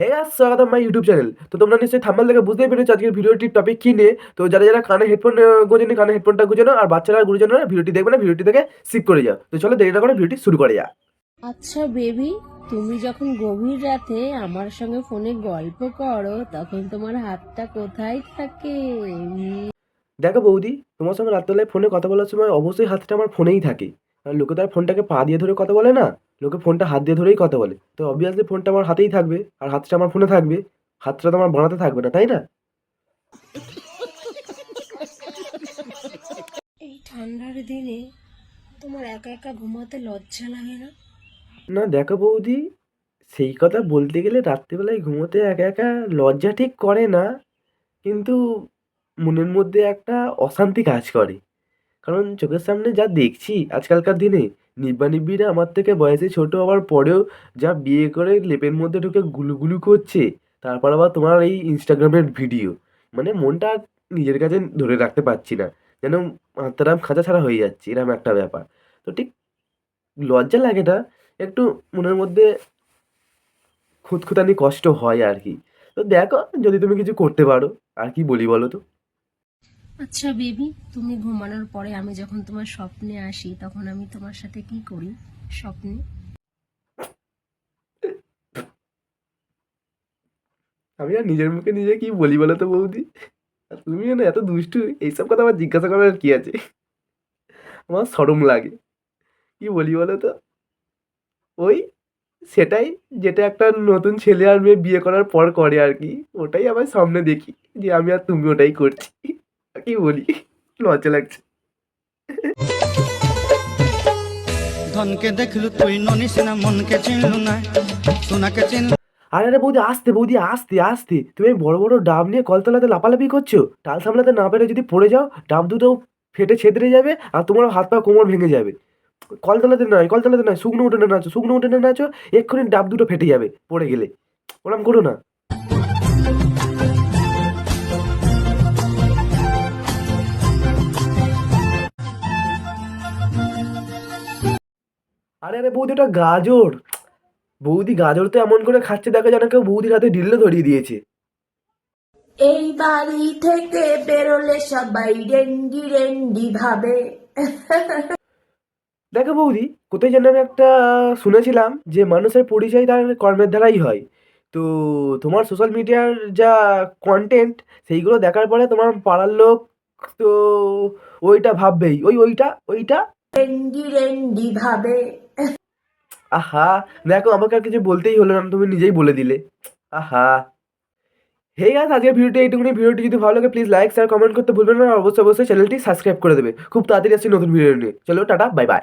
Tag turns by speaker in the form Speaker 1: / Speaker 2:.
Speaker 1: Hey guys, স্বাগতম my YouTube channel. তো তোমরা নিশ্চয়ই থাম্বনেল দেখে বুঝতেই পেরেছো আজকের ভিডিওটির টপিক কি নিয়ে। তো যারা কানে হেডফোন গোজেনি, কানে হেডফোনটা গুঁজে নাও, আর বাচ্চারা আর গুরুজনরা ভিডিওটি দেখবে না, ভিডিওটি দেখে স্কিপ করে যাও। তো চলো দেরি না করে ভিডিওটি শুরু করা যাক।
Speaker 2: আচ্ছা বেবি, তুমি যখন গভীর রাতে আমার সঙ্গে ফোনে গল্প করো তখন তোমার হাতটা কোথায় থাকে?
Speaker 1: দেখো বৌদি, তোমার সঙ্গে রাত্রেবেলায় ফোনে কথা বলার সময় অবশ্যই হাতটা আমার ফোনেই থাকে। আর লোকে তো আর ফোনটাকে পা দিয়ে ধরে কথা বলে না, লোকে ফোনটা হাত দিয়ে ধরেই কথা বলে। তো অবভিয়াসলি ফোনটা আমার হাতেই থাকবে, আর হাতটা আমার ফোনে থাকবে। হাতটা তো আমার বানাতে থাকবে না, তাই না?
Speaker 2: এই ঠান্ডার দিনে তোমার একা একা ঘুমাতে লজ্জা লাগে না?
Speaker 1: না দেখো বৌদি, সেই কথা বলতে গেলে রাত্রিবেলায় ঘুমোতে একা একা লজ্জা ঠিক করে না, কিন্তু মনের মধ্যে একটা অশান্তি কাজ করে। কারণ চোখের সামনে যা দেখছি আজকালকার দিনে, নিব্বা-নিব্বিরা আমার থেকে বয়সে ছোট হওয়ার পরেও যা বিয়ে করে লেপের মধ্যে ঢুকে গুলুগুলু করছে, তারপর আবার তোমার এই ইনস্টাগ্রামের ভিডিও, মানে মনটা আর নিজের কাছে ধরে রাখতে পারছি না। যেন আত্মারাম খাঁচা ছাড়া হয়ে যাচ্ছে, এরকম একটা ব্যাপার। তো ঠিক লজ্জা লাগে না, একটু মনের মধ্যে খুঁতখুঁতানি কষ্ট হয় আর কি। তো দেখো, যদি তুমি কিছু করতে পারো, আর কি বলি বলো তো?
Speaker 2: আচ্ছা বেবি, তুমি ঘুমানোর পরে আমি যখন তোমার স্বপ্নে আসি তখন আমি তোমার সাথে কি করি স্বপ্নে?
Speaker 1: আমি আর নিজের মুখে নিজে কি বলি বলো তো বৌদি? আর তুমিও না এত দুষ্টু, এইসব কথা আবার জিজ্ঞাসা করার কি আছে? আমার শরম লাগে। কি বলি বলো তো? ওই সেটাই, যেটা একটা নতুন ছেলে আর মেয়ে বিয়ে করার পর করে আর কি। ওটাই আমার সামনে দেখি, যে আমি আর তুমি ওটাই করছি। আর কি বলি, লজ্জা লাগছে।
Speaker 3: ধনকে দেখলু তুই ননিস না, মনকে চিনলু না, সোনাকে চিনলু।
Speaker 1: আরে আরে বৌদি, আস্তে বৌদি, আস্তে আস্তে। তুমি এই বড় বড় ডাব নিয়ে কলতলাতে লাফালাফি করছো, টাল সামলাতে না পেরে যদি পড়ে যাও, ডাব দুটো ফেটে ছেদরে যাবে, আর তোমার হাত পা কোমর ভেঙে যাবে। কলতলাতে নয়, কলতলাতে নয়, শুকনো উঠোনে নাচো, শুকনো উঠোনে নাচো। এক্ষুনি ডাব দুটো ফেটে যাবে পড়ে গেলে। ওরম করো না। আরে আরে বৌদি, ওটা গাজর। বৌদি গাজর তো এমন করে খাচ্ছে, দেখো যেন কেউ বৌদির হাতে ঢিল্লো ধরিয়ে দিয়েছে।
Speaker 4: এই বাড়ি থেকে বেরোলে সবাই রেন্ডি রেন্ডি ভাবে।
Speaker 1: দেখো বৌদি, কোথায় যেন আমি একটা শুনেছিলাম যে মানুষের পরিচয় তার কর্মের দ্বারাই হয়। তো তোমার সোশ্যাল মিডিয়ার যা কন্টেন্ট, সেইগুলো দেখার পরে তোমার পাড়ার লোক তো ওইটা ভাববেই, ওইটা ওইটা।
Speaker 4: রেন্ডি রেন্ডি ভাবে।
Speaker 1: আহা, দেখো আমাকে আর কিছু বলতেই হলো না, তুমি নিজেই বলে দিলে। আহা। হে গাইস, আজকের ভিডিওটি এইটুকুনি। ভিডিওটি যদি ভালো লাগে প্লিজ লাইক শেয়ার কমেন্ট করতে ভুলবেন না, আর অবশ্যই অবশ্যই চ্যানেলটি সাবস্ক্রাইব করে দেবে। খুব তাড়াতাড়ি আসছি নতুন ভিডিও নিয়ে। চলো টাটা, বাই বাই।